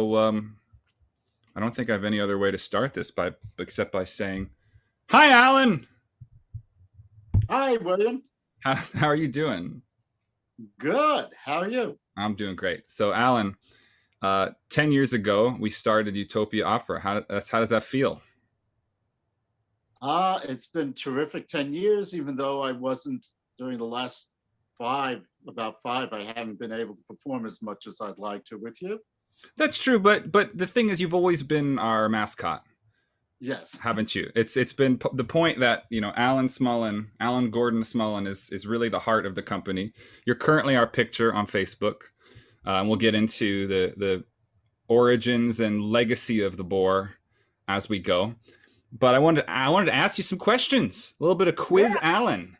So I don't think I have any other way to start this except by saying, "Hi, Alan. Hi, William. How are you doing?" Good. How are you? I'm doing great. So, Alan, 10 years ago we started Utopia Opera. How does that feel? It's been terrific 10 years, even though I wasn't during the last about five, I haven't been able to perform as much as I'd like to with you. That's true, but the thing is, you've always been our mascot, Yes. haven't you? It's been the point that Alan Smulen, Alan Gordon Smulen is really the heart of the company. You're currently our picture on Facebook. And we'll get into the origins and legacy of the BOAR as we go. But I wanted to ask you some questions. A little bit of quiz, Yeah. Alan.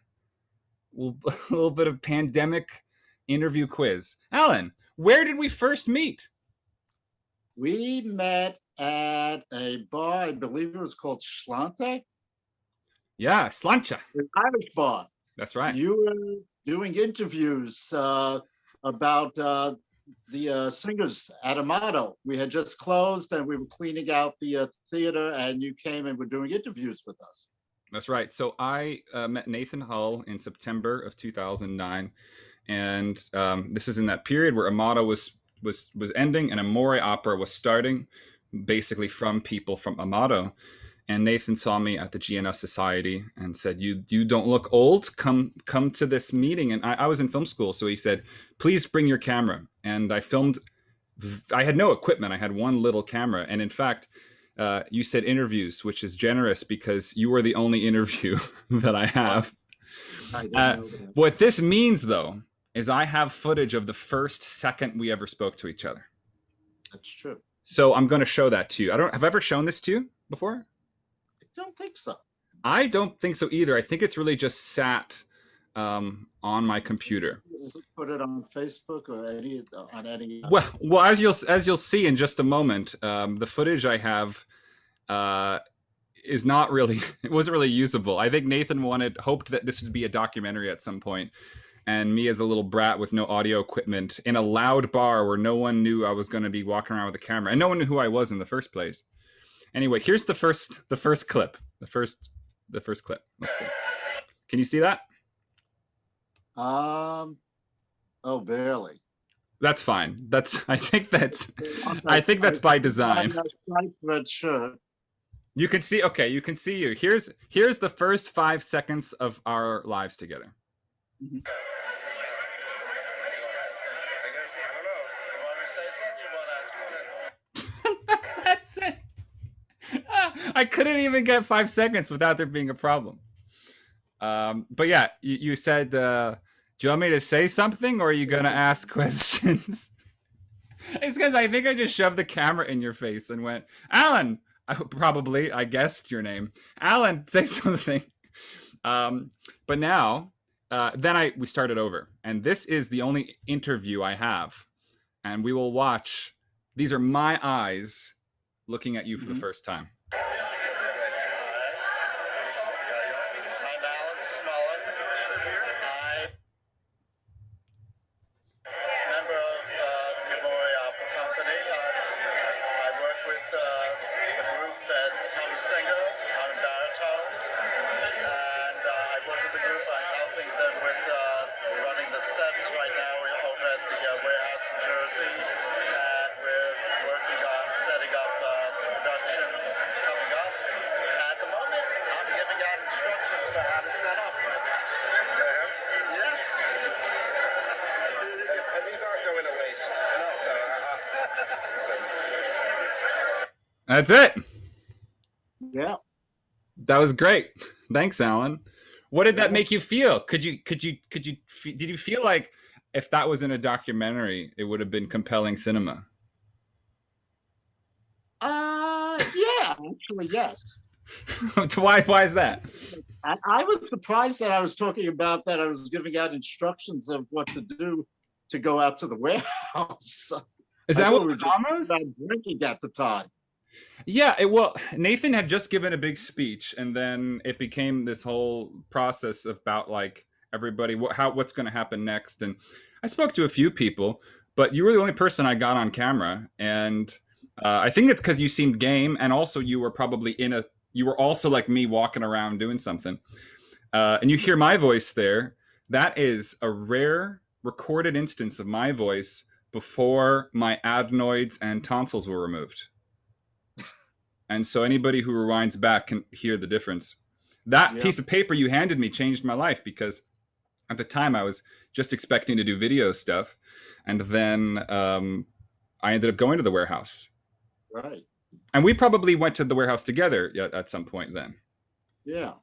A little bit of pandemic interview quiz. Alan, where did we first meet? We met at a bar, I believe it was called Schlante, Yeah, Slancha. an Irish bar. That's right. You were doing interviews about the singers at Amato. We had just closed and we were cleaning out the theater, and you came and were doing interviews with us. That's right. So I met Nathan Hull in September of 2009, and this is in that period where Amato was ending and Amore Opera was starting, basically from people from Amato. And Nathan saw me at the GNS Society and said, "You don't look old. Come to this meeting." And I was in film school, so he said, "Please bring your camera." And I filmed. I had no equipment. I had one little camera, and in fact, you said interviews, which is generous because you were the only interview that I have. I didn't know that. What this means, though, is I have footage of the first second we ever spoke to each other. That's true. So I'm going to show that to you. Have I ever shown this to you before? I don't think so. I don't think so either. I think it's really just sat on my computer. Put it on Facebook or on any. Well, as you'll see in just a moment, the footage I have is not really. It wasn't really usable. I think Nathan hoped that this would be a documentary at some point, and me as a little brat with no audio equipment in a loud bar where no one knew I was going to be walking around with a camera, and no one knew who I was in the first place. Anyway, here's the first clip. The first clip. Let's see. Can you see that? Oh, barely. That's fine. I think that's by design. Red shirt. You can see. Okay, you can see you. Here's the first 5 seconds of our lives together. Mm-hmm. That's it. I couldn't even get 5 seconds without there being a problem. But yeah, you said, "Do you want me to say something, or are you gonna ask questions?" It's because I think I just shoved the camera in your face and went, "Alan," probably I guessed your name. "Alan, say something." But now, we started over, and this is the only interview I have, and we will watch. These are my eyes looking at you for the first time. I'm Alan Smulen. I'm a member of the BOAR Opera Company. I work with the group as I'm a singer, I'm a baritone, and I work with the group. I'm helping them with running the sets right now. We're over at the warehouse in Jersey, and we're working on setting up productions coming up. At the moment, I'm giving out instructions for how to set up right now. Yes. And these aren't going to waste. So, That's it. Yeah. That was great. Thanks, Alan. What did that make you feel? Did you feel like if that was in a documentary, it would have been compelling cinema? Yeah, actually, yes. Why is that? I was surprised that I was talking about that I was giving out instructions of what to do to go out to the warehouse. Is that what was on those? Drinking at the time. Yeah, well, Nathan had just given a big speech, and then it became this whole process about like everybody, what's going to happen next. And I spoke to a few people, but you were the only person I got on camera, and I think it's because you seemed game, and also you were probably you were also like me walking around doing something. And you hear my voice there. That is a rare recorded instance of my voice before my adenoids and tonsils were removed. And so anybody who rewinds back can hear the difference. That Yeah. piece of paper you handed me changed my life because at the time I was just expecting to do video stuff. And then I ended up going to the warehouse. Right. And we probably went to the warehouse together at some point then. Yeah.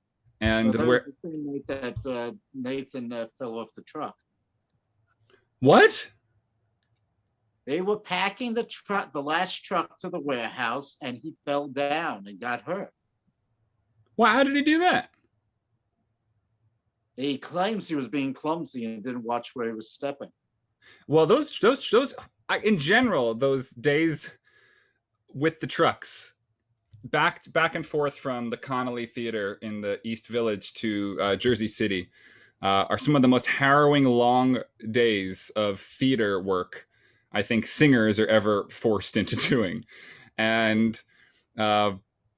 And So that where was the same night that Nathan fell off the truck. what? They were packing the truck, the last truck, to the warehouse, and he fell down and got hurt. Well, how did he do that? He claims he was being clumsy and didn't watch where he was stepping. Well, in general, those days with the trucks, back and forth from the Connolly Theater in the East Village to Jersey City, are some of the most harrowing long days of theater work I think singers are ever forced into doing, and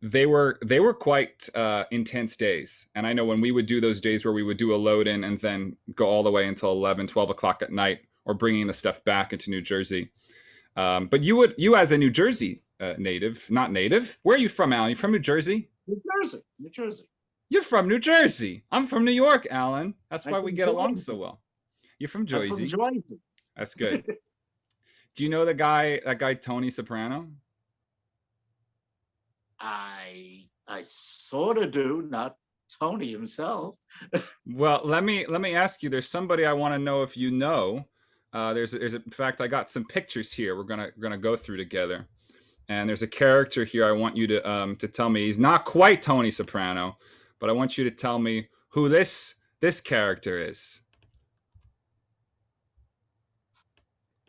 they were quite intense days. And I know when we would do those days where we would do a load in and then go all the way until 11, 12 o'clock at night, or bringing the stuff back into New Jersey. But you as a New Jersey not native, where are you from, Alan? You from New Jersey? New Jersey, New Jersey. You're from New Jersey. I'm from New York, Alan. That's I'm why we from get along Jersey. so well. You're from I'm Jersey. from Jersey. That's good. Do you know that guy Tony Soprano? I sort of do, not Tony himself. Well, let me ask you. There's somebody I want to know if you know. In fact, I got some pictures here. We're gonna go through together. And there's a character here I want you to tell me. He's not quite Tony Soprano, but I want you to tell me who this character is.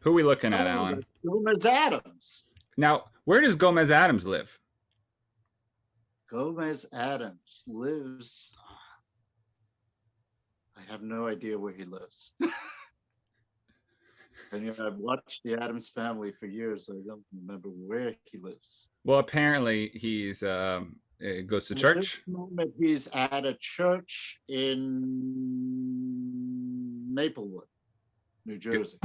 Who are we looking at, Alan? Gomez Adams. Now, where does Gomez Adams live? Gomez Adams lives. I have no idea where he lives. And I've watched the Adams Family for years, so I don't remember where he lives. Well, apparently he's goes to church. At this moment, he's at a church in Maplewood, New Jersey.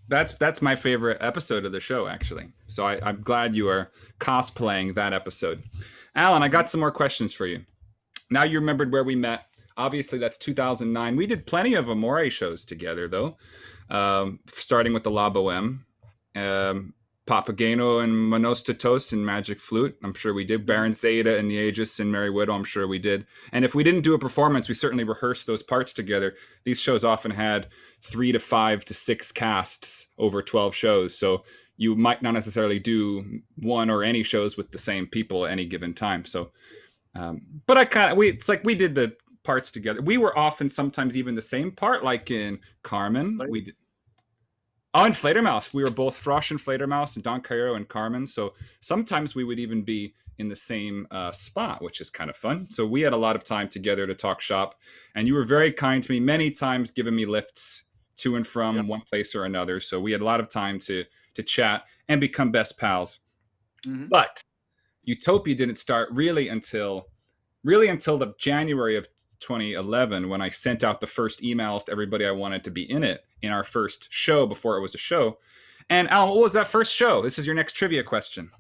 That's my favorite episode of the show, actually. So I'm glad you are cosplaying that episode. Alan, I got some more questions for you. Now you remembered where we met. Obviously, that's 2009. We did plenty of Amore shows together, though. Starting with the La Boheme, Papageno and Monostatos and Magic Flute. I'm sure we did. Baron Zeta and the Aegis and Merry Widow. I'm sure we did. And if we didn't do a performance, we certainly rehearsed those parts together. These shows often had 3 to 5 to 6 casts over 12 shows. So you might not necessarily do one or any shows with the same people at any given time. So, but it's like we did the parts together. We were often sometimes even the same part, like in Carmen. Right. We did. Oh, and Fledermaus. We were both Frosch and Fledermaus and Don Cairo and Carmen. So sometimes we would even be in the same spot, which is kind of fun. So we had a lot of time together to talk shop. And you were very kind to me many times, giving me lifts to and from one place or another. So we had a lot of time to chat and become best pals. Mm-hmm. But Utopia didn't start really until the January of 2011, when I sent out the first emails to everybody I wanted to be in it in our first show before it was a show. And Alan, what was that first show? This is your next trivia question.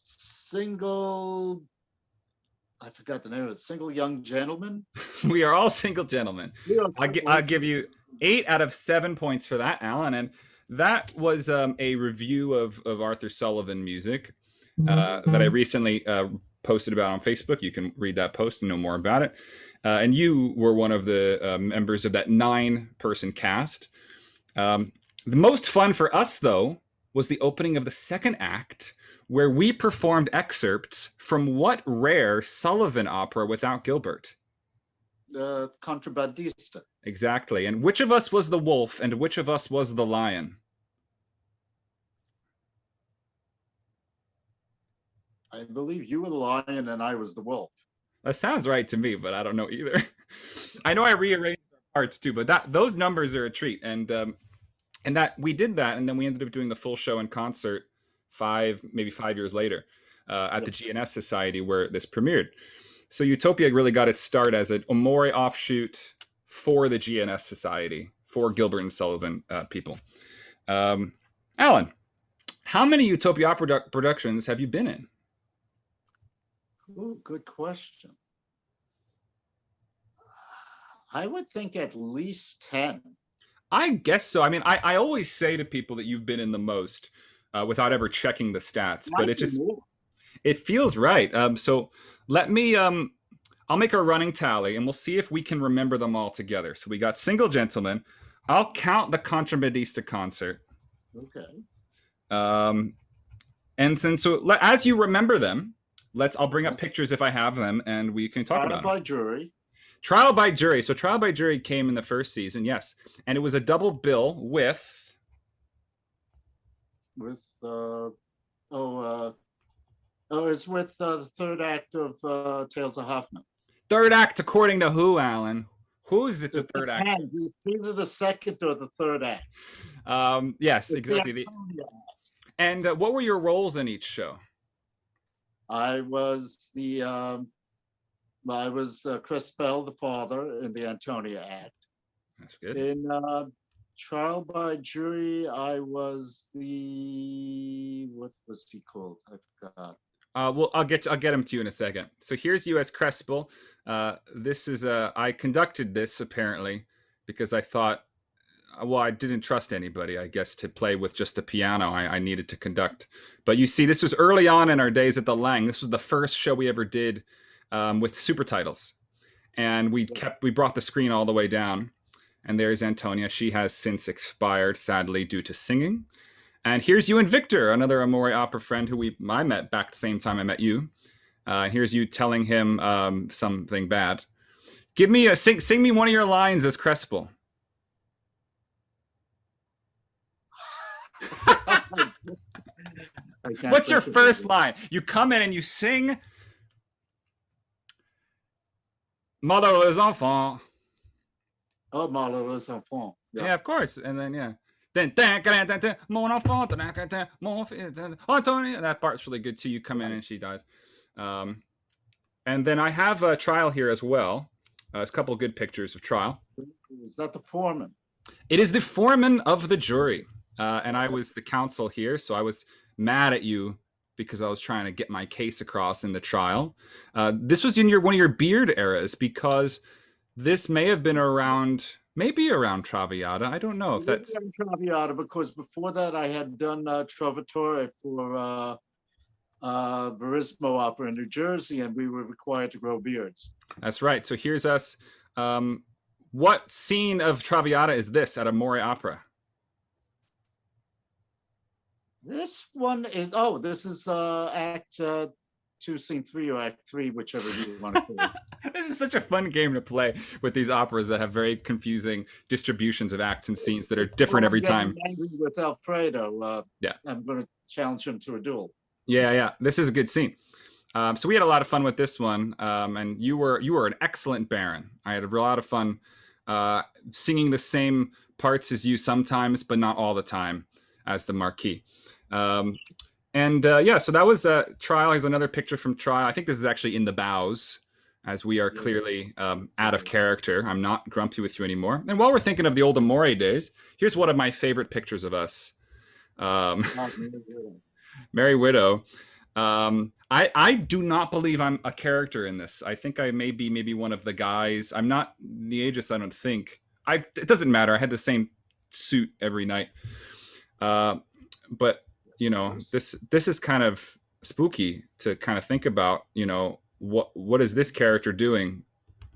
Single. I forgot the name of it. Single Young Gentleman. We are all single gentlemen. I'll give you 8 out of 7 points for that, Alan. And that was a review of Arthur Sullivan music that I recently posted about on Facebook. You can read that post and know more about it. And you were one of the members of that 9-person cast. The most fun for us, though, was the opening of the second act, where we performed excerpts from what rare Sullivan opera without Gilbert? Contrabandista. Exactly. And which of us was the wolf and which of us was the lion? I believe you were the lion and I was the wolf. That sounds right to me, but I don't know either. I know I rearranged our parts too, but those numbers are a treat. And And that we did that, and then we ended up doing the full show in concert maybe 5 years later at the GNS Society where this premiered. So Utopia really got its start as an Omori offshoot for the GNS Society, for Gilbert and Sullivan people. Alan, how many Utopia Opera productions have you been in? Ooh, good question. I would think at least 10. I guess so. I mean, I always say to people that you've been in the most without ever checking the stats, but it feels right. So let me I'll make a running tally and we'll see if we can remember them all together. So we got Single Gentleman. I'll count the Contrabandista concert. Okay. And then as you remember them, I'll bring up pictures if I have them and we can talk about them. By jury. Trial by Jury. So Trial by Jury came in the first season, yes. And it was a double bill with it's with the third act of Tales of Hoffman. Third act according to who, Alan? Who's it the third act? It's either the second or the third act. Yes, exactly. And what were your roles in each show? I was Chris Bell, the father, in the Antonia Act. That's good. In Trial by Jury, I was what was he called? I forgot. Well, I'll get him to you in a second. So here's you as Crespel. This is I conducted this apparently because I thought, well, I didn't trust anybody, I guess, to play with just a piano. I needed to conduct. But you see, this was early on in our days at the Lang. This was the first show we ever did with super titles, and we brought the screen all the way down. And there's Antonia. She has since expired, sadly, due to singing. And here's you and Victor, another Omori opera friend who I met back the same time I met you. Here's you telling him something bad. Give me sing me one of your lines as Crespel. What's your first line? You come in and you sing Malheureux enfant. Oh, Malheureux enfant. Yeah, of course. And then Then mon enfant, Antonia. That part's really good too. You come in and she dies. And then I have a Trial here as well. There's a couple of good pictures of Trial. Is that the foreman? It is the foreman of the jury. And I was the counsel here, so I was mad at you because I was trying to get my case across in the trial. This was in one of your Beard eras, because this may have been maybe around Traviata. I don't know if that's Traviata, because before that I had done Trovatore for Verismo Opera in New Jersey, and we were required to grow beards. That's right. So here's us. What scene of Traviata is this at Amore Opera? This one is this is Act 2, Scene 3, or Act 3, whichever you want to call it. This is such a fun game to play with these operas that have very confusing distributions of acts and scenes that are different every time. Angry with Alfredo. Yeah, I'm going to challenge him to a duel. Yeah. This is a good scene. So we had a lot of fun with this one, and you were an excellent Baron. I had a lot of fun singing the same parts as you sometimes, but not all the time as the Marquis. So that was Trial. Here's another picture from Trial. I think this is actually in the bows, as we are clearly out of character. I'm not grumpy with you anymore. And while we're thinking of the old Amore days, here's one of my favorite pictures of us. Merry Widow. I do not believe I'm a character in this. I think I may be maybe one of the guys. I'm not Nieges, I don't think. It doesn't matter. I had the same suit every night. But you know, this is kind of spooky to kind of think about. You know, what is this character doing?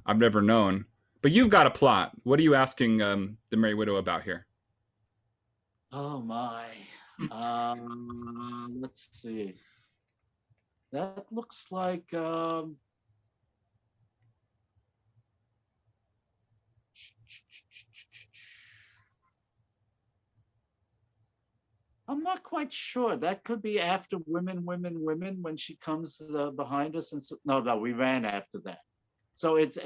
I've never known. But you've got a plot. What are you asking the Merry Widow about here? Oh my. Let's see. That looks like I'm not quite sure. That could be after Women when she comes behind us. And so, no, we ran after that. So it's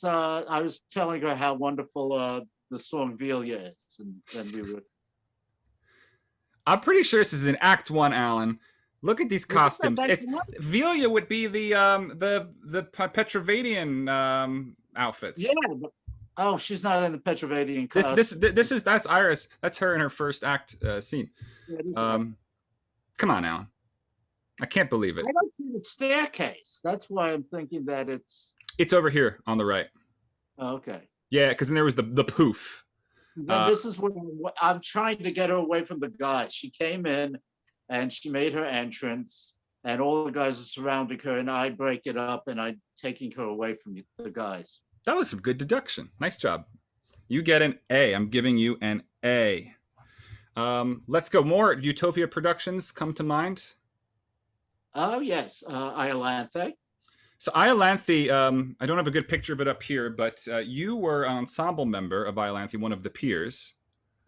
I was telling her how wonderful the song Velia is, and then we were I'm pretty sure this is in Act One, Alan. Look at these costumes. It's Velia would be the Petrovadian outfits. Yeah. Oh, she's not in the Petrovadian costume. That's Iris. That's her in her first act scene. Come on, Alan. I can't believe it. I don't see the staircase. That's why I'm thinking that it's over here on the right. Oh, okay. Yeah, because then there was the poof. This is what I'm trying to get her away from the guys. She came in and she made her entrance, and all the guys are surrounding her, and I break it up and I'm taking her away from the guys. That was some good deduction. Nice job. You get an A. I'm giving you an A. Let's go. More Utopia productions come to mind. Oh, yes. Iolanthe. So Iolanthe, I don't have a good picture of it up here, but you were an ensemble member of Iolanthe, one of the peers.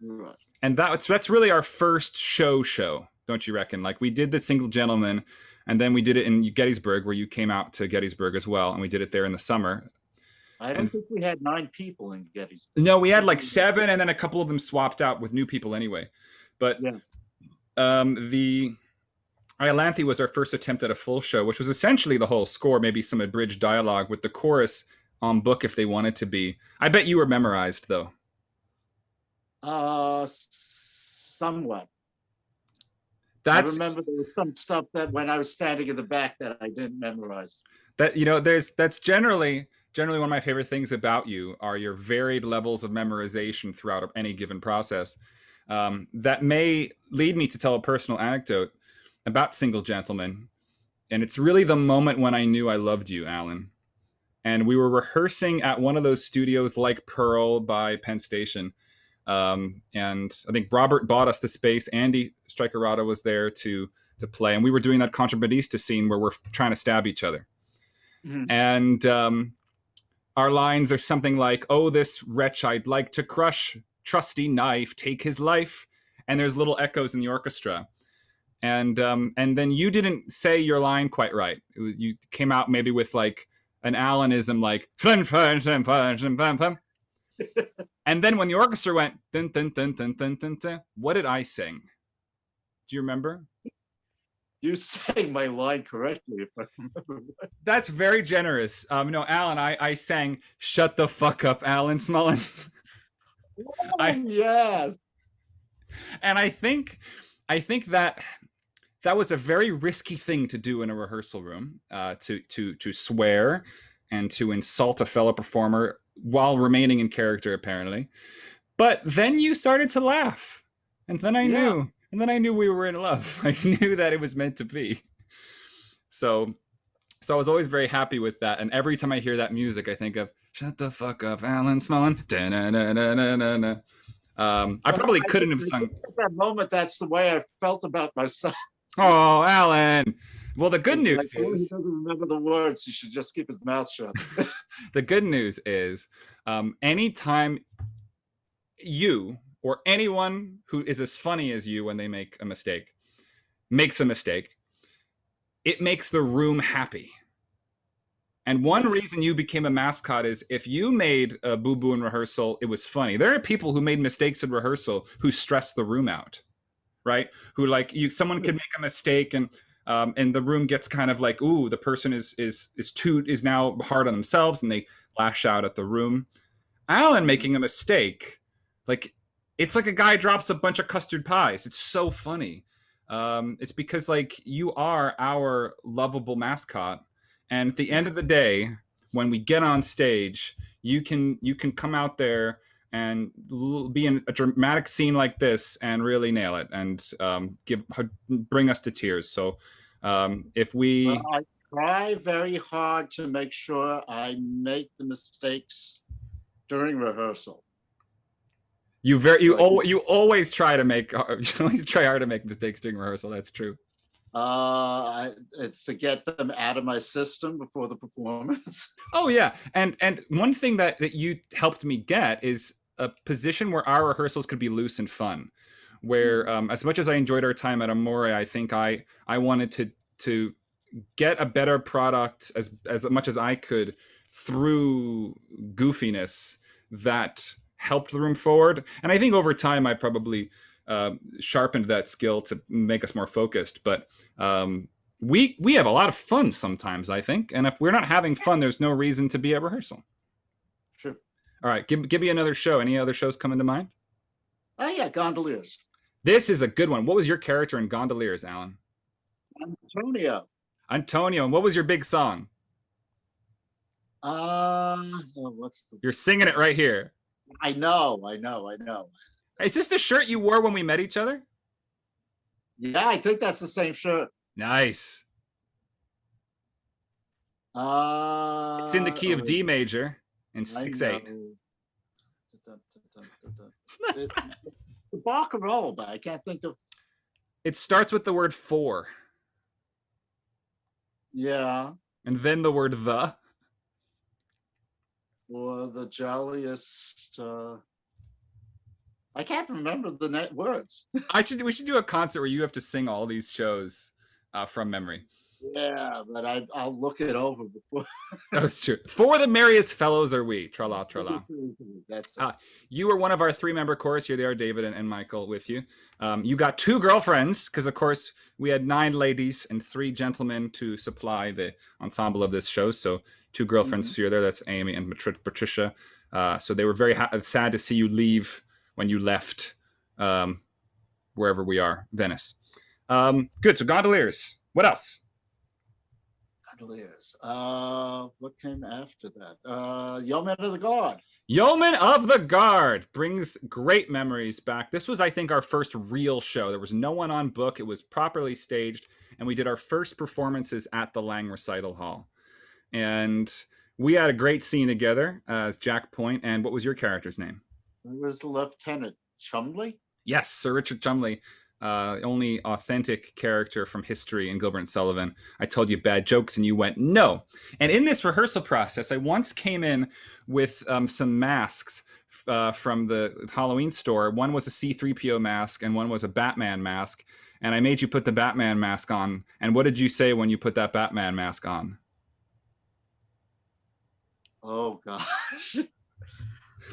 Right. And that's really our first show, don't you reckon? Like, we did the Single Gentleman, and then we did it in Gettysburg, where you came out to Gettysburg as well, and we did it there in the summer. I don't think we had 9 people in Gettysburg. No, we had like 7, and then a couple of them swapped out with new people anyway. But yeah. The Iolanthe was our first attempt at a full show, which was essentially the whole score, maybe some abridged dialogue with the chorus on book if they wanted to be. I bet you were memorized, though. Somewhat. I remember there was some stuff that when I was standing in the back that I didn't memorize. That, that's generally one of my favorite things about you are your varied levels of memorization throughout any given process. That may lead me to tell a personal anecdote about Single Gentleman. And it's really the moment when I knew I loved you, Alan. And we were rehearsing at one of those studios like Pearl by Penn Station. And I think Robert bought us the space. Andy Strikerata was there to play. And we were doing that contrabandista scene where we're trying to stab each other. Mm-hmm. And our lines are something like, "Oh, this wretch I'd like to crush, trusty knife, take his life." And there's little echoes in the orchestra. And then you didn't say your line quite right. You came out maybe with like an Alanism, like fun, fun, fun, fun, fun, fun. And then when the orchestra went dun, dun, dun, dun, dun, dun, dun, what did I sing? Do you remember? You sang my line correctly, if I remember. That's very generous. No, Alan, I sang "Shut the fuck up, Alan Smullen." Yes. And I think that was a very risky thing to do in a rehearsal room, to swear and to insult a fellow performer while remaining in character, apparently. But then you started to laugh, and then I knew. And then I knew we were in love. I knew that it was meant to be. So I was always very happy with that. And every time I hear that music, I think of "Shut the fuck up, Alan Smullen." I probably couldn't have sung. At that moment, that's the way I felt about myself. Oh, Alan. Well, the good news is he doesn't remember the words. He should just keep his mouth shut. The good news is, anytime you or anyone who is as funny as you when they makes a mistake, it makes the room happy. And one reason you became a mascot is if you made a boo-boo in rehearsal, it was funny. There are people who made mistakes in rehearsal who stress the room out, right? Who someone could make a mistake and the room gets kind of like, ooh, the person is now hard on themselves and they lash out at the room. Alan making a mistake, like, it's like a guy drops a bunch of custard pies. It's so funny. It's because like you are our lovable mascot. And at the end of the day, when we get on stage, you can come out there and be in a dramatic scene like this and really nail it and bring us to tears. So if we... Well, I try very hard to make sure I make the mistakes during rehearsal. You always try hard to make mistakes during rehearsal. That's true. It's to get them out of my system before the performance. Oh yeah, and one thing that you helped me get is a position where our rehearsals could be loose and fun. Where as much as I enjoyed our time at Amore, I think I wanted to get a better product as much as I could through goofiness that helped the room forward. And I think over time I probably sharpened that skill to make us more focused. But we have a lot of fun sometimes, I think. And if we're not having fun, there's no reason to be at rehearsal. Sure. All right, give me another show. Any other shows coming to mind? Oh yeah, Gondoliers. This is a good one. What was your character in Gondoliers, Alan? Antonio. Antonio. And what was your big song? What's the? You're singing it right here. I know. Is this the shirt you wore when we met each other? Yeah, I think that's the same shirt. Nice. It's in the key of D major in 6/8. The Bach and roll, but I can't think of. It starts with the word for. Yeah. And then the word the. Or the jolliest. I can't remember the words. We should do a concert where you have to sing all these shows from memory. Yeah, but I'll look it over before. That's true. For the merriest fellows are we. Tra-la, tra-la. That's You were one of our 3-member chorus. Here they are, David and Michael, with you. You got 2 girlfriends, because, of course, we had 9 ladies and 3 gentlemen to supply the ensemble of this show. So 2 girlfriends here there. That's Amy and Patricia. So they were very sad to see you leave when you left wherever we are, Venice. Good. So Gondoliers. What else? Gondoliers. What came after that? Yeoman of the Guard. Yeoman of the Guard brings great memories back. This was, I think, our first real show. There was no one on book. It was properly staged, and we did our first performances at the Lang Recital Hall. And we had a great scene together as Jack Point. And what was your character's name? It was Lieutenant Chumley. Yes, Sir Richard Chumley. Only authentic character from history in Gilbert and Sullivan. I told you bad jokes and you went, no. And in this rehearsal process, I once came in with some masks from the Halloween store. One was a C-3PO mask and one was a Batman mask. And I made you put the Batman mask on. And what did you say when you put that Batman mask on? Oh, gosh.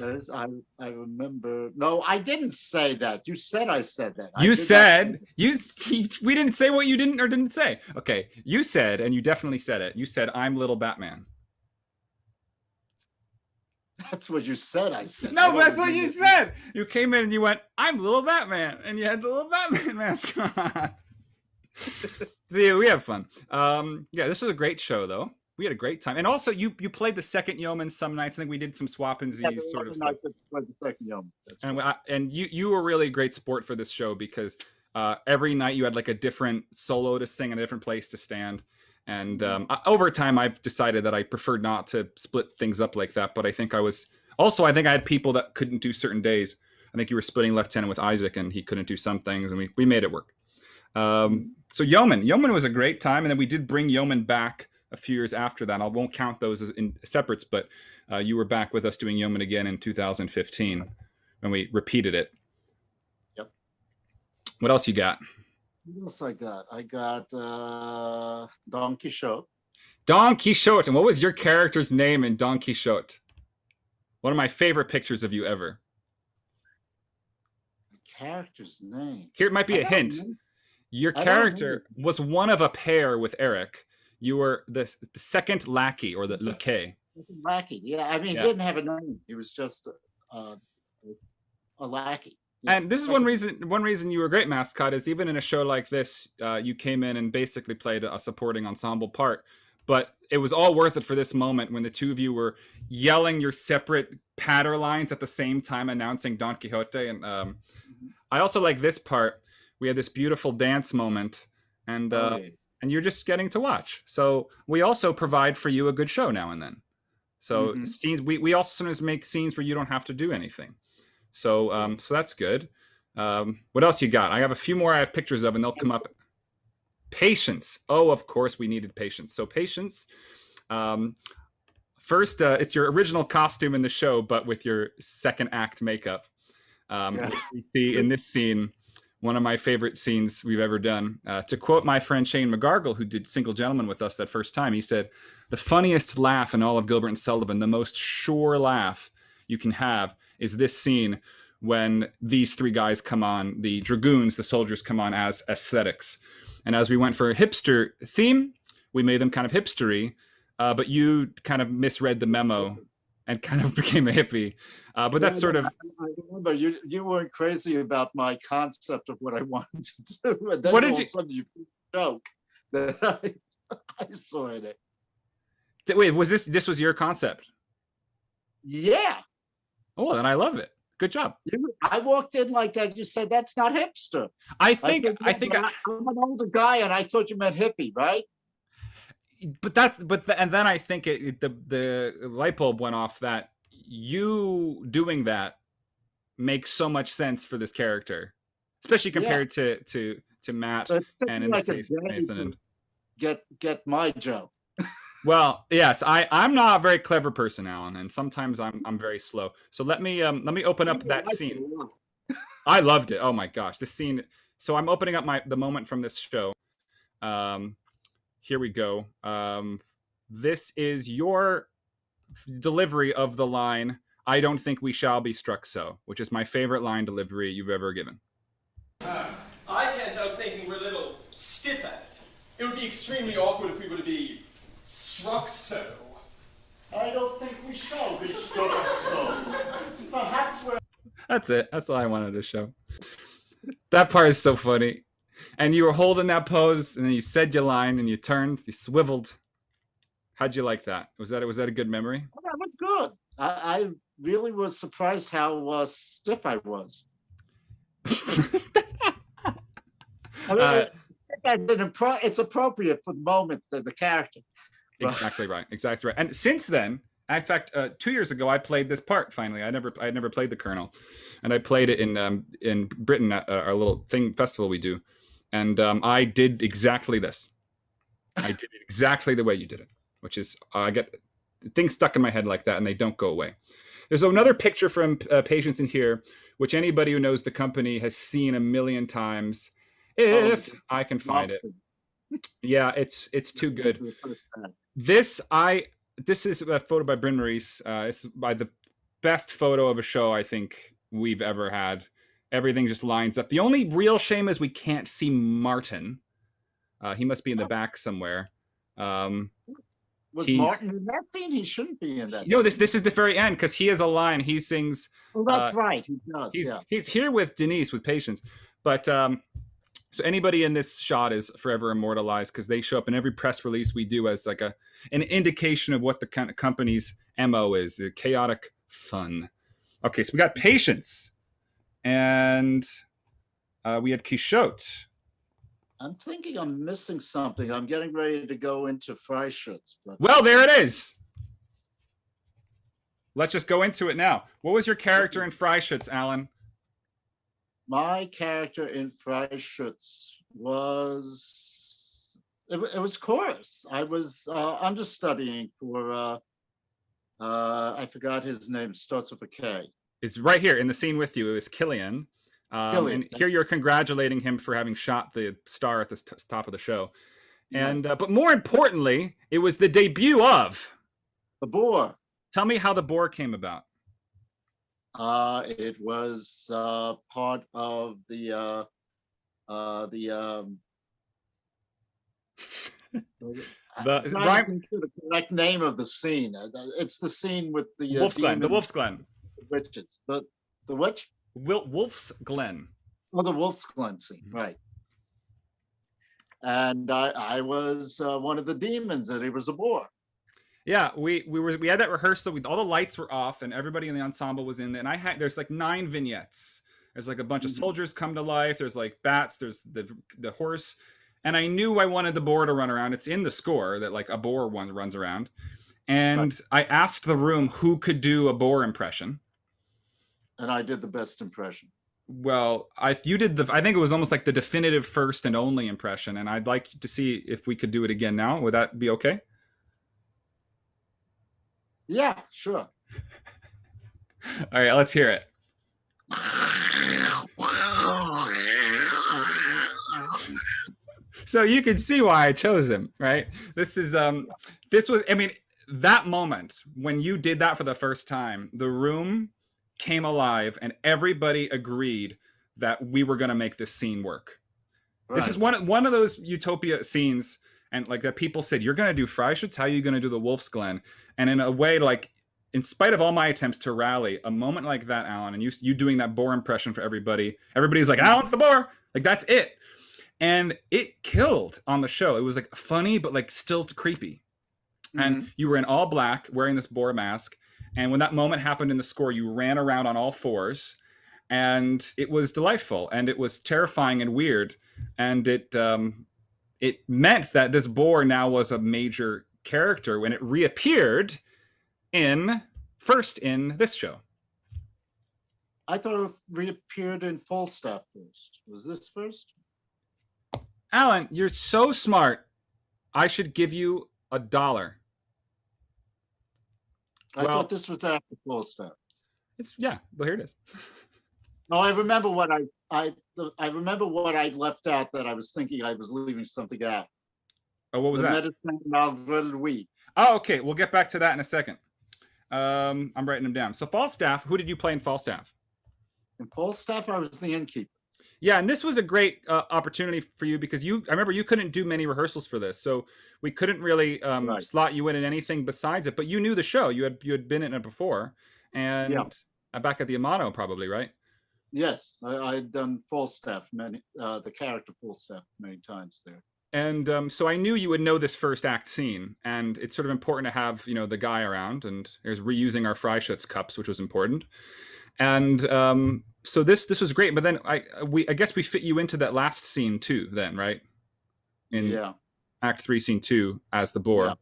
I remember. No, I didn't say that. You said I said that. You said we didn't say what you didn't or didn't say. Okay, you said, and you definitely said it. You said, "I'm little Batman." That's what you said. I said. No, that's what you said. You came in and you went, "I'm little Batman," and you had the little Batman mask on. See, we have fun. Yeah, this was a great show, though. We had a great time, and also you played the second yeoman some nights. I think we did some swap-and-z's sort of stuff. The second yeoman. And you were really a great sport for this show because every night you had like a different solo to sing and a different place to stand. And over time, I've decided that I prefer not to split things up like that. But I think I had people that couldn't do certain days. I think you were splitting Lieutenant with Isaac, and he couldn't do some things, and we made it work. So Yeoman was a great time, and then we did bring Yeoman back a few years after that. I won't count those as in separates, but you were back with us doing Yeoman again in 2015 when we repeated it. Yep. What else you got? What else I got? I got Don Quixote. Don Quixote. And what was your character's name in Don Quixote? One of my favorite pictures of you ever. The character's name. Here, it might be a hint. Your character was one of a pair with Eric. You were the second lackey, or the laquais. Lackey, yeah. I mean, he didn't have a name. He was just a lackey. Yeah. And this is one reason you were a great mascot is even in a show like this, you came in and basically played a supporting ensemble part. But it was all worth it for this moment when the two of you were yelling your separate patter lines at the same time announcing Don Quixote. And I also like this part. We had this beautiful dance moment, and you're just getting to watch. So we also provide for you a good show now and then. So scenes we also sometimes make scenes where you don't have to do anything. So so that's good. What else you got? I have a few more I have pictures of, and they'll come up. Patience. Oh, of course we needed patience. So patience. First, it's your original costume in the show, but with your second act makeup. Which we see in this scene. One of my favorite scenes we've ever done. To quote my friend Shane McGargle, who did Single Gentleman with us that first time, he said, "The funniest laugh in all of Gilbert and Sullivan, the most sure laugh you can have, is this scene when these three guys come on, the dragoons, the soldiers come on as aesthetics. And as we went for a hipster theme, we made them kind of hipstery, but you kind of misread the memo and kind of became a hippie. But that's sort of... I remember you weren't crazy about my concept of what I wanted to do. And then What all did of you... a sudden you joke that I saw in it. Wait, was this was your concept? Yeah. Oh, then I love it. Good job. I walked in like that. You said, that's not hipster. I think I'm an older guy and I thought you meant hippie, right? And then I think the light bulb went off that you doing that makes so much sense for this character, especially compared to Matt and in this case Nathan. And get my joke. Well, yes, I'm not a very clever person, Alan, and sometimes I'm very slow. So let me open up that scene. I loved it. Oh my gosh, this scene. So I'm opening up the moment from this show. Here we go. This is your delivery of the line, "I don't think we shall be struck so," which is my favorite line delivery you've ever given. I can't help thinking we're a little stiff at it. It would be extremely awkward if we were to be struck so. I don't think we shall be struck so. Perhaps we're... That's it. That's all I wanted to show. That part is so funny. And you were holding that pose, and then you said your line, and you turned, you swiveled. How'd you like that? Was that a good memory? Oh, that was good. I really was surprised how stiff I was. I mean, it's appropriate for the moment, the character. Exactly right. Exactly right. And since then, in fact, 2 years ago, I played this part. Finally, I never played the Colonel, and I played it in Britain at our little festival we do, and I did exactly this. I did it exactly the way you did it, which is I get things stuck in my head like that, and they don't go away. There's another picture from Patience in here, which anybody who knows the company has seen a million times, if I can find it. Yeah, it's too good. This is a photo by Bryn Maurice. It's by the best photo of a show I think we've ever had. Everything just lines up. The only real shame is we can't see Martin. He must be in the back somewhere. Was Martin in that scene? He shouldn't be in that. No, this is the very end because he has a line. He sings. Oh, that's right. He does. He's here with Denise with Patience, but so anybody in this shot is forever immortalized because they show up in every press release we do as like an indication of what the kind of company's MO is: chaotic fun. Okay, so we got Patience, and we had Quichotte. I'm thinking I'm missing something. I'm getting ready to go into Freischutz. Well, there it is. Let's just go into it now. What was your character in Freischutz, Alan? My character in Freischutz was it was chorus. I was understudying for I forgot his name. Starts with a K. It's right here in the scene with you. It was Killian. And here you're congratulating him for having shot the star at the top of the show. And but more importantly, it was the debut of the BOAR. Tell me how the BOAR came about. It was part of the correct name of the scene. It's the scene with the Wolf's Glen. The Wolf's Glen. Richards. The which? Wolf's Glen. Oh, the Wolf's Glen scene, right. And I was one of the demons, and it was a BOAR. Yeah, we had that rehearsal. All the lights were off, and everybody in the ensemble was in there. And there's like 9 vignettes. There's like a bunch of soldiers come to life. There's like bats. There's the horse, and I knew I wanted the BOAR to run around. It's in the score that like a BOAR one runs around, and I asked the room who could do a BOAR impression. And I did the best impression. Well, you did I think it was almost like the definitive first and only impression. And I'd like to see if we could do it again now. Would that be okay? Yeah, sure. All right, let's hear it. So you can see why I chose him, right? This was, I mean, that moment when you did that for the first time, the room came alive, and everybody agreed that we were going to make this scene work. Right. This is one of those Utopia scenes, and like that people said, you're going to do Freischütz, how are you going to do the Wolf's Glen? And in a way, like, in spite of all my attempts to rally, a moment like that, Alan, and you doing that BOAR impression for everybody's like, Alan's the BOAR! Like, that's it. And it killed on the show. It was like funny, but like still creepy. And you were in all black, wearing this BOAR mask. And when that moment happened in the score, you ran around on all fours. And it was delightful. And it was terrifying and weird. And it meant that this BOAR now was a major character when it reappeared first in this show. I thought it reappeared in Falstaff first. Was this first? Alan, you're so smart. I should give you $1. I thought this was after Falstaff. Well, here it is. No, I remember what I remember what I left out that I was thinking I was leaving something out. Oh, what was that? Medicine Malgré. Oh, okay. We'll get back to that in a second. I'm writing them down. So Falstaff, who did you play in Falstaff? In Falstaff, I was the innkeeper. Yeah, and this was a great opportunity for you because I remember you couldn't do many rehearsals for this, so we couldn't really slot you in anything besides it. But you knew the show; you had been in it before, and back at the Amato, probably, right? Yes, I'd done Falstaff the character Falstaff many times there. And so I knew you would know this first act scene, and it's sort of important to have the guy around, and there's reusing our Freischütz cups, which was important, and so this was great. But then I guess we fit you into that last scene too, then, right? In Act 3, Scene 2, as the BOAR. Yeah.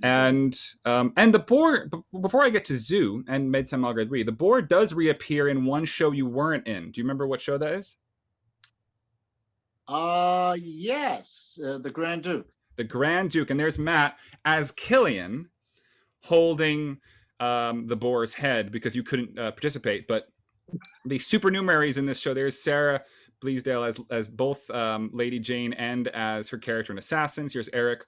And the BOAR, before I get to Zoo and Médecins Malgré Lui, the BOAR does reappear in one show you weren't in. Do you remember what show that is? Yes, the Grand Duke. The Grand Duke, and there's Matt as Killian holding the BOAR's head because you couldn't participate. But the supernumeraries in this show, there's Sarah Bleasdale as both Lady Jane and as her character in Assassins. Here's Eric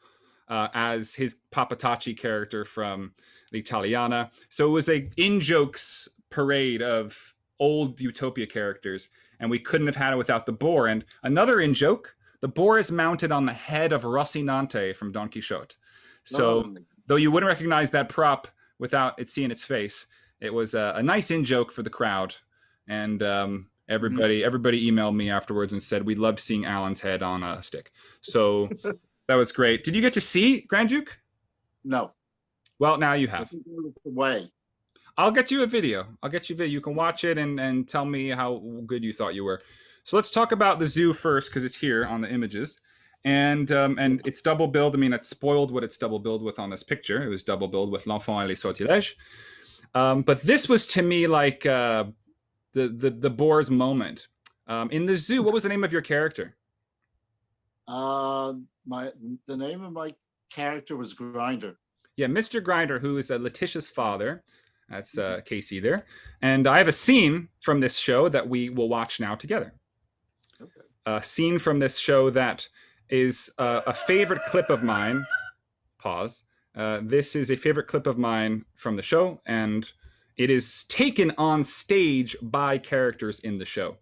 as his Papatacci character from the Italiana. So it was a in-jokes parade of old Utopia characters, and we couldn't have had it without the BOAR. And another in-joke, the BOAR is mounted on the head of Rocinante from Don Quixote. So though you wouldn't recognize that prop without it seeing its face, it was a nice in-joke for the crowd. And everybody emailed me afterwards and said we loved seeing Alan's head on a stick. So that was great. Did you get to see Grand Duke? No. Well, now you have. Way. I'll get you a video. You can watch it and tell me how good you thought you were. So let's talk about the Zoo first, because it's here on the images. And it's double billed. I mean, it spoiled what it's double billed with on this picture. It was double billed with L'Enfant et les Sortilèges. But this was to me like the BOAR's moment. In the Zoo, what was the name of your character? The name of my character was Grinder. Yeah, Mr. Grinder, who is Letitia's father. That's Casey there. And I have a scene from this show that we will watch now together. Okay. A scene from this show that is a favorite clip of mine. Pause. This is a favorite clip of mine from the show, and it is taken on stage by characters in the show.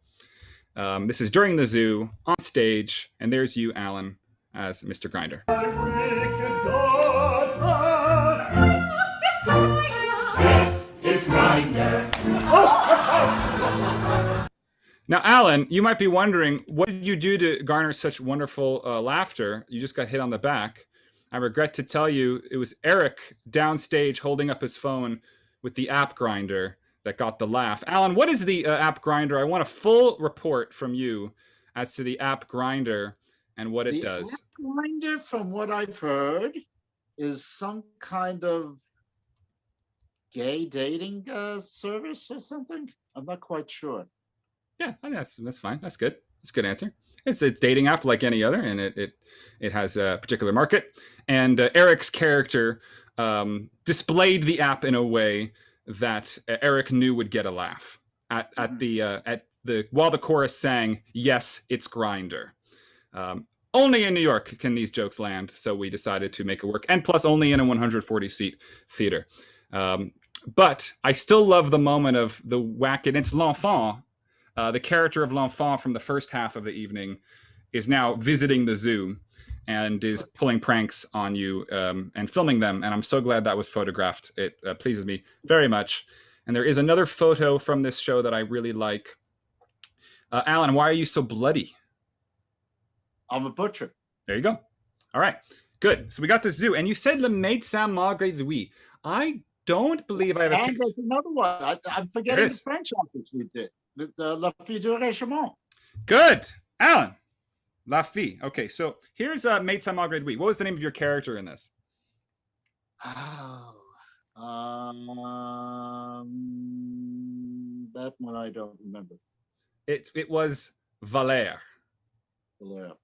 This is during the Zoo, on stage, and there's you, Alan, as Mr. Grinder. This is Grinder. Now, Alan, you might be wondering, what did you do to garner such wonderful laughter? You just got hit on the back. I regret to tell you, it was Eric downstage holding up his phone with the app grinder that got the laugh. Alan, what is the app grinder? I want a full report from you as to the app grinder and what it does. The app grinder, from what I've heard, is some kind of gay dating service or something. I'm not quite sure. Yeah, that's fine. That's good. That's a good answer. It's a dating app like any other, and it has a particular market. And Eric's character displayed the app in a way that Eric knew would get a laugh at the while the chorus sang, "Yes, it's Grinder." Only in New York can these jokes land, so we decided to make it work. And plus, only in a 140-seat theater. But I still love the moment of the whack, and it's l'enfant. The character of l'enfant from the first half of the evening is now visiting the zoo and is pulling pranks on you and filming them. And I'm so glad that was photographed. It pleases me very much. And there is another photo from this show that I really like. Alan, why are you so bloody? I'm a butcher. There you go. All right, good. So we got the zoo, and you said Le Médecin Malgré Lui. I don't believe I have a And picture. there's another one. I'm forgetting the French artist we did. The La Fille du Régiment. Good, Alan. La Fille. Okay, so here's Médecin Malgré Lui. What was the name of your character in this? Oh, that one I don't remember. It was Valère. Valère.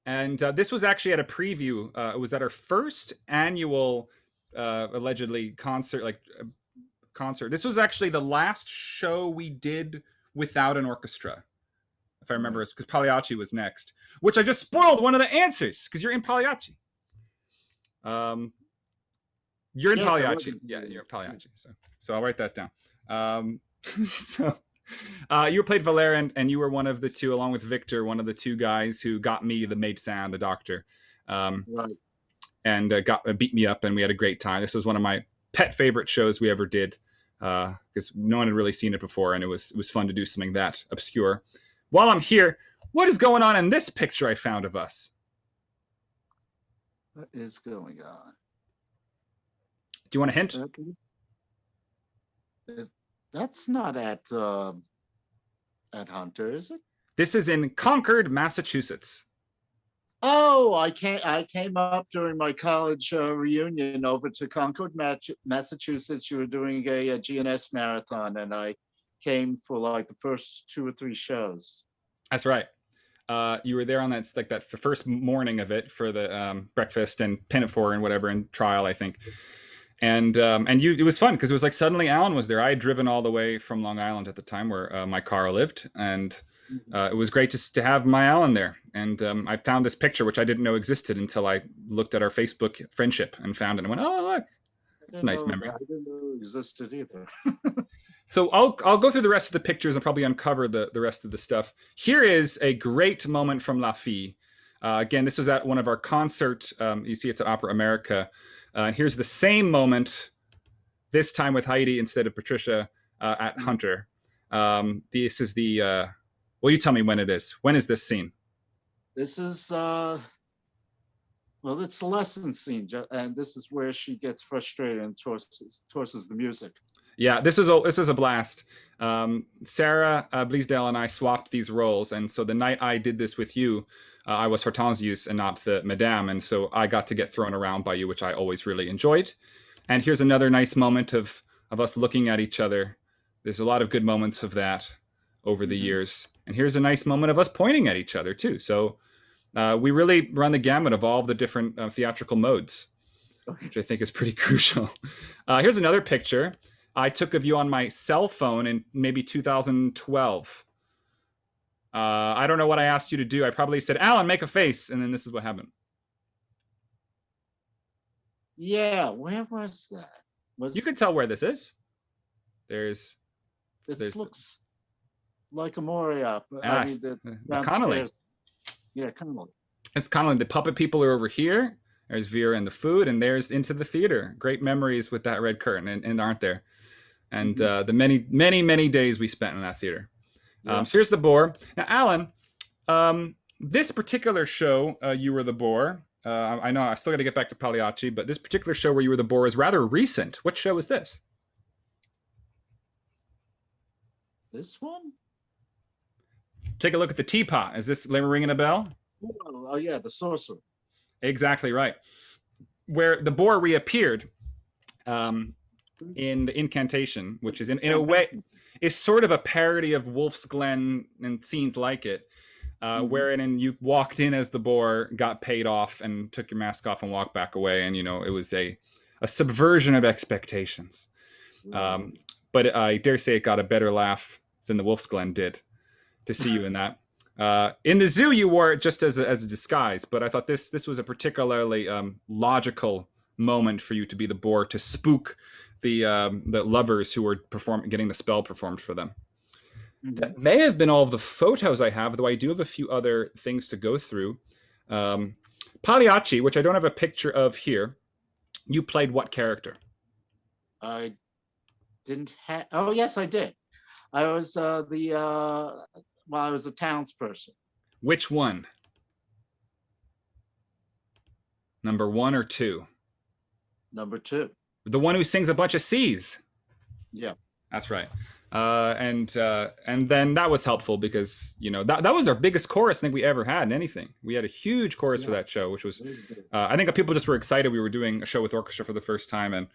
And this was actually at a preview. It was at our first annual, allegedly concert. This was actually the last show we did without an orchestra, if I remember, because Pagliacci was next. Which I just spoiled one of the answers because you're in Pagliacci. You're in Yes, Pagliacci. Yeah, you're in Pagliacci. So I'll write that down. So. You played Valère, and you were one of the two, along with Victor, one of the two guys who got me the médecin, the doctor, Right. and beat me up, and we had a great time. This was one of my pet favorite shows we ever did because no one had really seen it before, and it was fun to do something that obscure. While I'm here, what is going on in this picture I found of us? What is going on? Do you want a hint? That's not at Hunter, is it? This is in Concord, Massachusetts. Oh, I came up during my college reunion over to Concord, Massachusetts. You were doing a GNS marathon, and I came for like the first 2 or 3 shows. That's right. You were there on that the first morning of it for the breakfast and pinafore and whatever and trial, I think. And it was fun because it was like suddenly Alan was there. I had driven all the way from Long Island at the time where my car lived, and it was great to have my Alan there. And I found this picture which I didn't know existed until I looked at our Facebook friendship and found it and went, oh look, it's a nice memory. I didn't know it existed either. So I'll go through the rest of the pictures and probably uncover the rest of the stuff. Here is a great moment from La Fille. Again, this was at one of our concerts. You see, it's at Opera America. And here's the same moment, this time with Heidi instead of Patricia at Hunter. This is the, well, you tell me when it is. When is this scene? This is, well, it's the lesson scene, and this is where she gets frustrated and torses the music. Yeah, this was a blast. Sarah Bleasdale and I swapped these roles, and so the night I did this with you, I was Hortensius and not the Madame, and so I got to get thrown around by you, which I always really enjoyed. And here's another nice moment of us looking at each other. There's a lot of good moments of that over the years. And here's a nice moment of us pointing at each other too. So we really run the gamut of all the different theatrical modes, which I think is pretty crucial. Here's another picture I took of you on my cell phone in maybe 2012. I don't know what I asked you to do. I probably said, Alan, make a face. And then this is what happened. Yeah, where was that? You can tell where this is. This looks like a Moria. I mean, the Connolly. Yeah, Connolly. It's Connolly. The puppet people are over here. There's Vera and the food, and there's into the theater. Great memories with that red curtain, and aren't there? And the many, many, many days we spent in that theater. Yeah. So here's the boar. Now, Alan, this particular show, you were the boar. I know I still got to get back to Pagliacci, but this particular show where you were the boar is rather recent. What show is this? This one? Take a look at the teapot. Is this ringing a bell? Oh yeah, the sorcerer. Exactly right. Where the boar reappeared in the incantation, which is in a way is sort of a parody of Wolf's Glen and scenes like it, wherein you walked in as the boar, got paid off, and took your mask off and walked back away, and it was a subversion of expectations. But I dare say it got a better laugh than the Wolf's Glen did to see you in that. In the zoo, you wore it just as a disguise, but I thought this was a particularly logical moment for you to be the boar to spook the lovers who were getting the spell performed for them. Mhm. That may have been all of the photos I have, though I do have a few other things to go through. Pagliacci, which I don't have a picture of here. You played what character? I didn't have. Oh yes, I did. I was I was a townsperson. Which one? Number 1 or 2? Number 2. The one who sings a bunch of C's. Yeah. That's right. And then that was helpful because that was our biggest chorus I think we ever had in anything. We had a huge chorus for that show, which was I think people just were excited we were doing a show with orchestra for the first time, and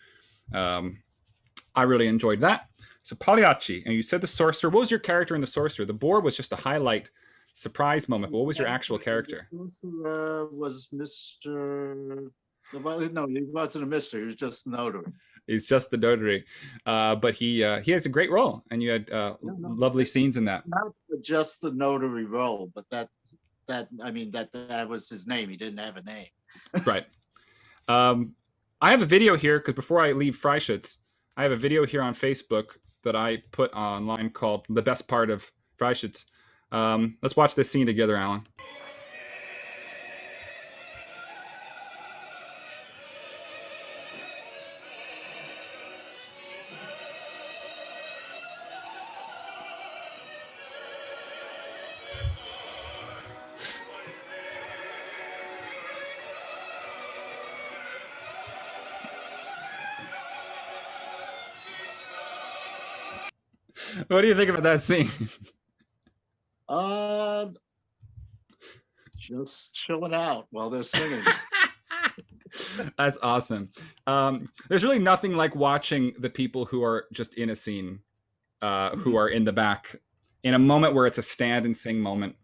I really enjoyed that. So Pagliacci, and you said the sorcerer. What was your character in the sorcerer? The boar was just a highlight surprise moment. What was your actual character? Was Mr. Well, no, he wasn't a Mister. He was just a notary. He's just the notary, but he has a great role, and you had lovely scenes in that. Not just the notary role, but that was his name. He didn't have a name. Right. I have a video here because before I leave Freischütz, I have a video here on Facebook that I put online called "The Best Part of Freischütz." Let's watch this scene together, Alan. What do you think about that scene? Just chilling out while they're singing. That's awesome. There's really nothing like watching the people who are just in a scene, who are in the back, in a moment where it's a stand and sing moment.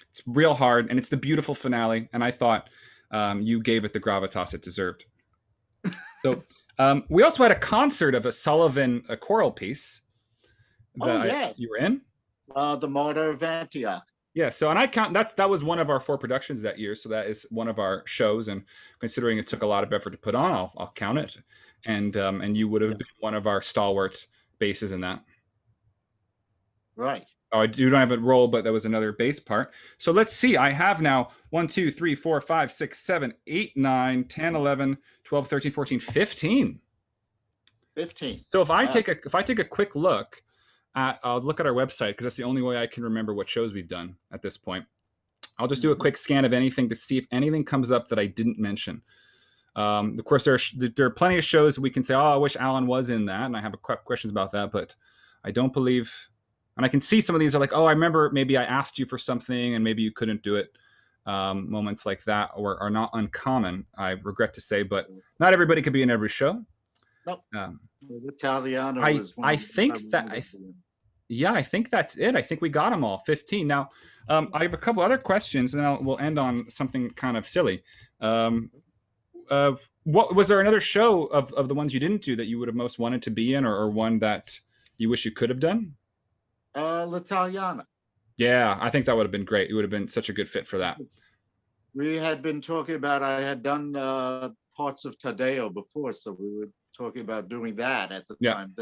It's real hard, and it's the beautiful finale. And I thought you gave it the gravitas it deserved. So we also had a concert of a Sullivan choral piece that you were in. The Martyr of Antioch. Yeah, so and I count that was one of our 4 productions that year, so that is one of our shows, and considering it took a lot of effort to put on, I'll count it, and you would have been one of our stalwart basses in that. Right. Oh, I don't have a role, but that was another bass part. So let's see. I have now 1, 2, 3, 4, 5, 6, 7, 8, 9, 10, 11, 12, 13, 14, 15. 15. So if I take a quick look. I'll look at our website because that's the only way I can remember what shows we've done at this point. I'll just do a quick scan of anything to see if anything comes up that I didn't mention. Of course, there are plenty of shows we can say, oh, I wish Alan was in that, and I have questions about that, but I don't believe. And I can see some of these are like, oh, I remember maybe I asked you for something and maybe you couldn't do it. Moments like that are not uncommon, I regret to say, but not everybody could be in every show. Nope. Italiano was one I think that's it. I think we got them all. 15. Now, I have a couple other questions, and then we'll end on something kind of silly. What was there another show of the ones you didn't do that you would have most wanted to be in, or one that you wish you could have done? L'Italiana. Yeah, I think that would have been great. It would have been such a good fit for that. We had been talking about. I had done parts of Taddeo before, so we were talking about doing that at the time.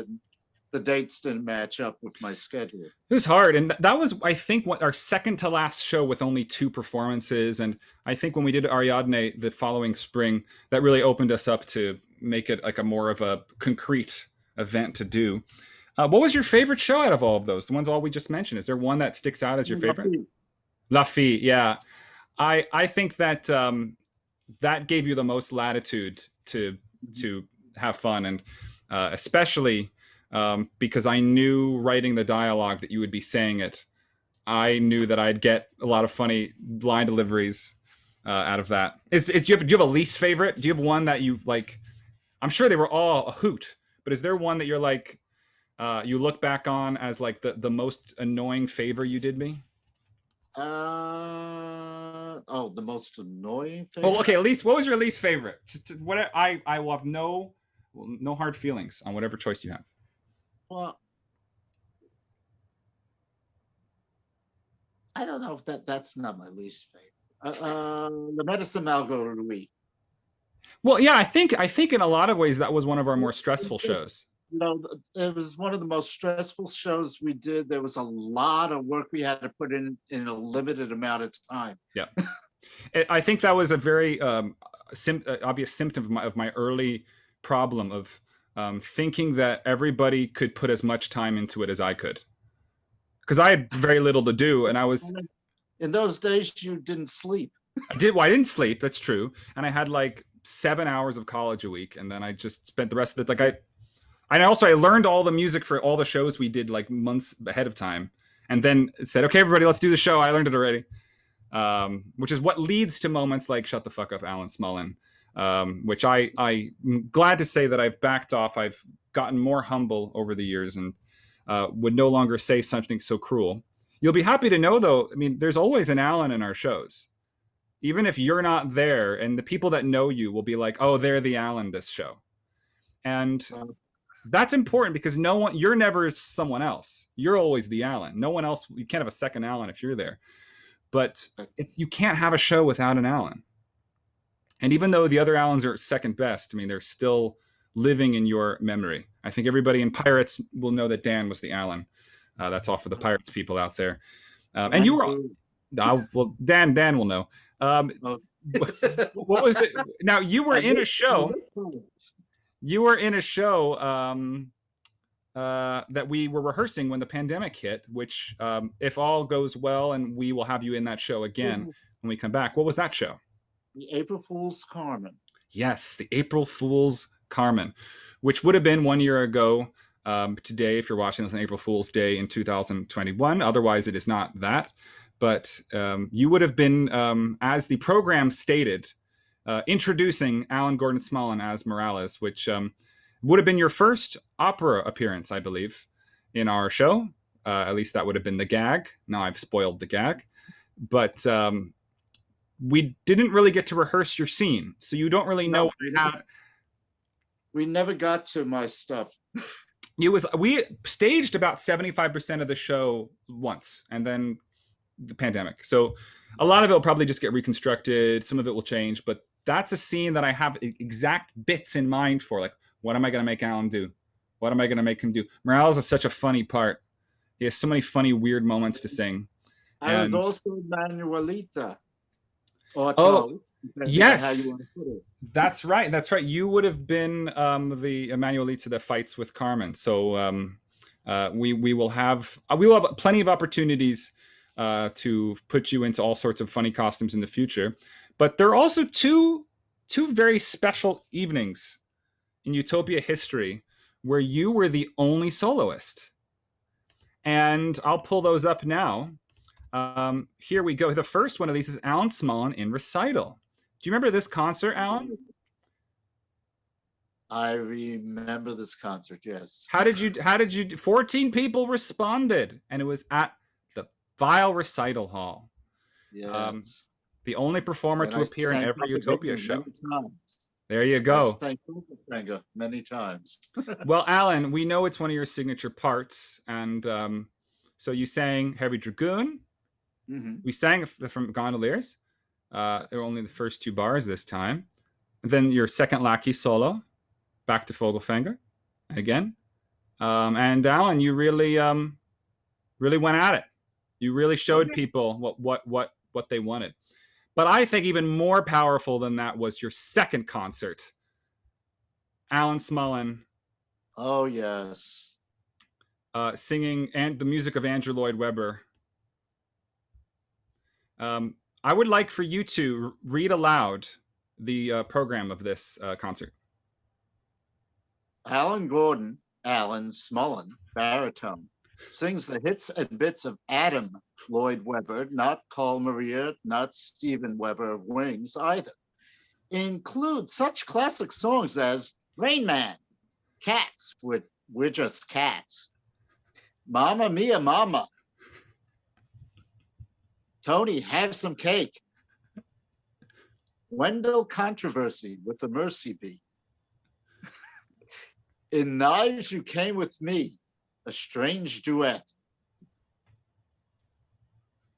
The dates didn't match up with my schedule. It was hard, and that was, I think, what our second to last show with only 2 performances. And I think when we did Ariadne the following spring, that really opened us up to make it like a more of a concrete event to do. What was your favorite show out of all of those? The ones all we just mentioned. Is there one that sticks out as your favorite? La Fille, yeah. I think that that gave you the most latitude to have fun, and especially because I knew writing the dialogue that you would be saying it. I knew that I'd get a lot of funny line deliveries out of that. Do you have a least favorite? Do you have one that you like? I'm sure they were all a hoot, but is there one that you're like you look back on as like the most annoying favor you did me? The most annoying favor. Oh, okay. At least, what was your least favorite? Just what I will have no hard feelings on whatever choice you have. Well, I don't know if that's not my least favorite. The Medicine Malgo Louis. Well, yeah, I think in a lot of ways that was one of our more stressful shows. You know, it was one of the most stressful shows we did. There was a lot of work we had to put in a limited amount of time. Yeah. I think that was a very obvious symptom of my early problem of thinking that everybody could put as much time into it as I could. Because I had very little to do, and I was In those days, you didn't sleep. well, I didn't sleep, that's true. And I had like 7 hours of college a week, and then I just spent the rest of it I learned all the music for all the shows we did like months ahead of time, and then said, okay, everybody, let's do the show. I learned it already. Which is what leads to moments like "Shut the fuck up, Alan Smulen," which I'm glad to say that I've backed off. I've gotten more humble over the years and would no longer say something so cruel. You'll be happy to know, though, I mean, there's always an Alan in our shows. Even if you're not there, and the people that know you will be like, oh, they're the Alan this show. And that's important because you're never someone else. You're always the Alan. No one else, you can't have a second Alan if you're there. But you can't have a show without an Alan. And even though the other Alans are second best, I mean, they're still living in your memory. I think everybody in Pirates will know that Dan was the Alan. That's all for the Pirates people out there. And you were, well, Dan will know. What was it? Now you were in a show. You were in a show that we were rehearsing when the pandemic hit, which if all goes well, and we will have you in that show again when we come back. What was that show? The April Fool's Carmen. Yes, the April Fool's Carmen, which would have been 1 year ago today if you're watching this on April Fool's Day in 2021. Otherwise, it is not that. But you would have been, as the program stated, introducing Alan Gordon Smulen as Morales, which would have been your first opera appearance, I believe, in our show. At least that would have been the gag. Now I've spoiled the gag. But we didn't really get to rehearse your scene, so you don't really know what you had. We never got to my stuff. We staged about 75% of the show once, and then the pandemic. So a lot of it will probably just get reconstructed. Some of it will change, but that's a scene that I have exact bits in mind for. Like, what am I going to make Alan do? What am I going to make him do? Morales is such a funny part. He has so many funny, weird moments to sing. I was also Manuelita. Oh, yes. That's right. That's right. You would have been the Emanuelita that fights with Carmen. So we will have plenty of opportunities to put you into all sorts of funny costumes in the future. But there are also two very special evenings in Utopia history where you were the only soloist. And I'll pull those up now. Here we go. The first one of these is Alan Smulen in recital. Do you remember this concert, Alan? I remember this concert, yes. How did you 14 people responded, and it was at the Vile Recital Hall. Yes. The only performer to appear in every Utopia show. There you go. Many times. Well, Alan, we know it's one of your signature parts, and so you sang Heavy Dragoon. Mm-hmm. We sang from Gondoliers. There were only the first two bars this time. And then your second lackey solo, back to Fogelfinger again. And Alan, you really went at it. You really showed people what they wanted. But I think even more powerful than that was your second concert. Alan Smulen. Oh, yes. Singing and the music of Andrew Lloyd Webber. I would like for you to read aloud the program of this concert. Alan Gordon, Alan Smulen, baritone, sings the hits and bits of Adam Lloyd Webber, not Carl Maria, not Stephen Webber of Wings either. Include such classic songs as Rain Man, Cats, We're Just Cats, Mamma Mia Mama, Tony, Have Some Cake, Wendell Controversy with the Mercy Beat, In Knives You Came With Me, A Strange Duet,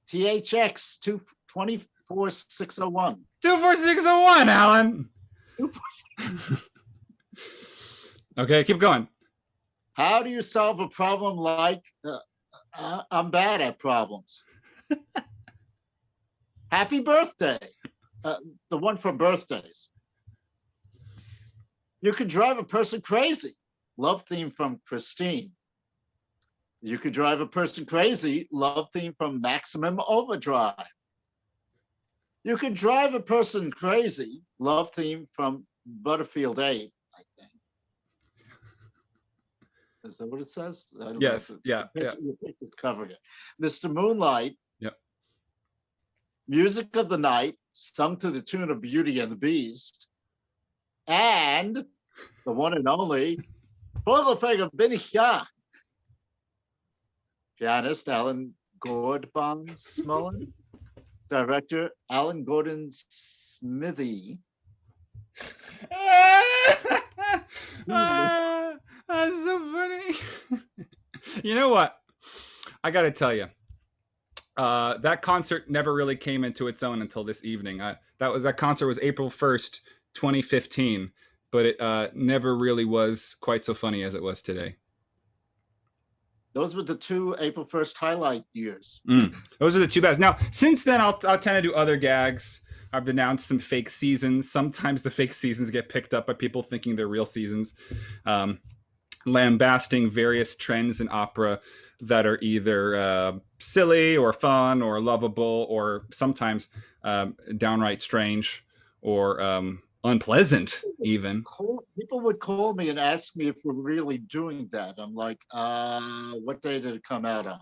THX 24601. 24601, Alan. Okay, keep going. How do you solve a problem like I'm bad at problems? Happy birthday. The one for birthdays. You could drive a person crazy. Love theme from Christine. You could drive a person crazy. Love theme from Maximum Overdrive. You could drive a person crazy. Love theme from Butterfield 8, I think. Is that what it says? I don't Yes. know. Yeah. Yeah. It's covering it. Mr. Moonlight. Yep. Music of the Night, sung to the tune of Beauty and the Beast. And the one and only, for the figure Bin Hya, pianist Alan Gordon Smulen, director Alan Gordon Smithy. That's so funny. You know what? I got to tell you, that concert never really came into its own until this evening. That concert was April 1st, 2015, but it never really was quite so funny as it was today. Those were the two April 1st highlight years. Those are the two best. Now, since then, I'll tend to do other gags. I've denounced some fake seasons. Sometimes the fake seasons get picked up by people thinking they're real seasons. Lambasting various trends in opera that are either silly or fun or lovable or sometimes downright strange or unpleasant even. People would call me and ask me if we're really doing that. I'm like, what day did it come out on?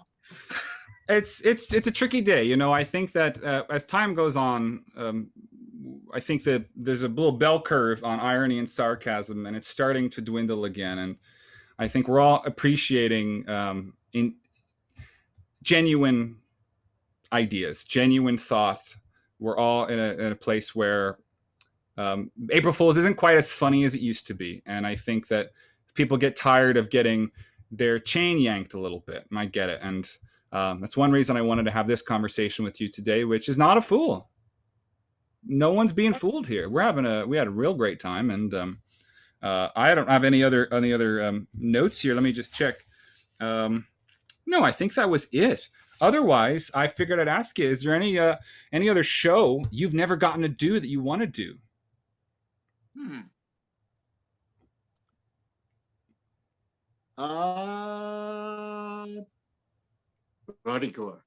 It's a tricky day, you know. I think that as time goes on, I think that there's a little bell curve on irony and sarcasm, and it's starting to dwindle again. And I think we're all appreciating in genuine ideas, genuine thought. We're all in a place where April Fool's isn't quite as funny as it used to be, and I think that people get tired of getting their chain yanked a little bit, and I get it. And that's one reason I wanted to have this conversation with you today, which is not a fool. No one's being fooled here. We had a real great time, and I don't have any other notes here. Let me just check. No, I think that was it. Otherwise, I figured I'd ask you: is there any other show you've never gotten to do that you want to do? Rudigor.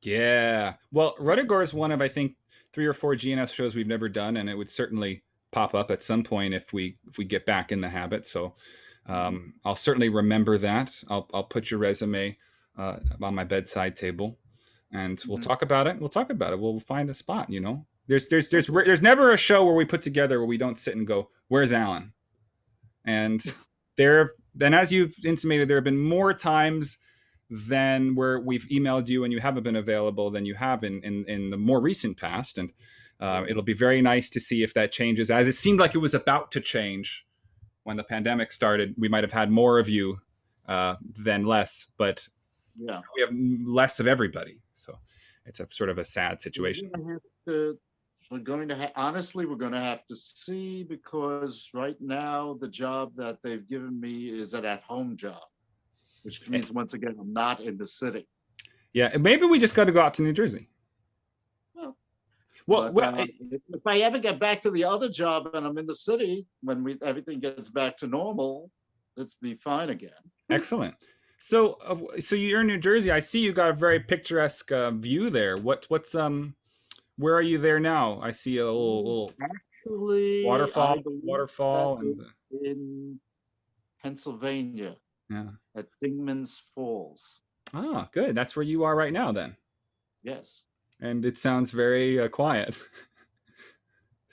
Yeah. Well, Rudigor is one of, I think, 3 or 4 GNS shows we've never done, and it would certainly pop up at some point if we get back in the habit. So I'll certainly remember that. I'll put your resume on my bedside table, and we'll talk about it. We'll find a spot. You know, there's never a show where we put together where we don't sit and go, "Where's Alan?" And then, as you've intimated, there have been more times than where we've emailed you and you haven't been available than you have in the more recent past. And it'll be very nice to see if that changes, as it seemed like it was about to change when the pandemic started. We might have had more of you than less, but yeah, we have less of everybody. So it's a sort of a sad situation. We're going to honestly, we're going to have to see, because right now the job that they've given me is an at-home job, which means once again I'm not in the city. Yeah, maybe we just got to go out to New Jersey. If I ever get back to the other job and I'm in the city when everything gets back to normal, let's be fine again. Excellent. So you're in New Jersey. I see you got a very picturesque view there. Where are you there now? I see a little actually waterfall in Pennsylvania. Yeah, at Dingman's Falls. Ah, good. That's where you are right now, then. Yes. And it sounds very quiet.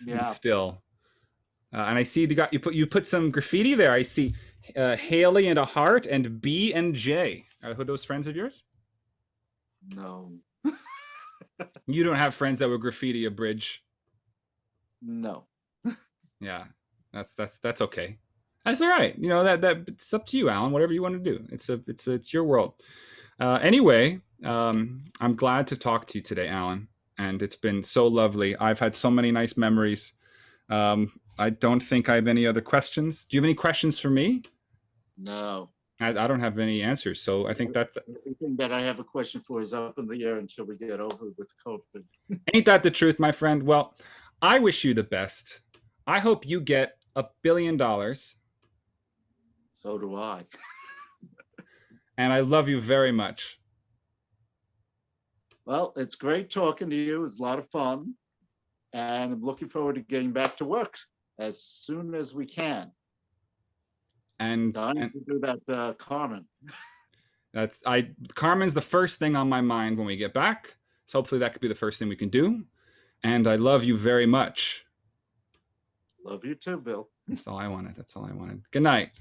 Yeah. Still. And I see you put some graffiti there. I see Haley and a heart and B and J. Are those friends of yours? No. You don't have friends that would graffiti a bridge? No. Yeah, that's okay. That's all right. You know, that it's up to you, Alan. Whatever you want to do. It's your world. Anyway, I'm glad to talk to you today, Alan, and it's been so lovely. I've had so many nice memories. I don't think I have any other questions. Do you have any questions for me? No. I don't have any answers. So I think that's Everything that I have a question for is up in the air until we get over with COVID. ain't that the truth, my friend? Well, I wish you the best. I hope you get $1 billion, So do I. and I love you very much. Well, it's great talking to you. It's a lot of fun. And I'm looking forward to getting back to work as soon as we can. And, I need to do that, Carmen. Carmen's the first thing on my mind when we get back. So hopefully that could be the first thing we can do. And I love you very much. Love you too, Bill. That's all I wanted. That's all I wanted. Good night.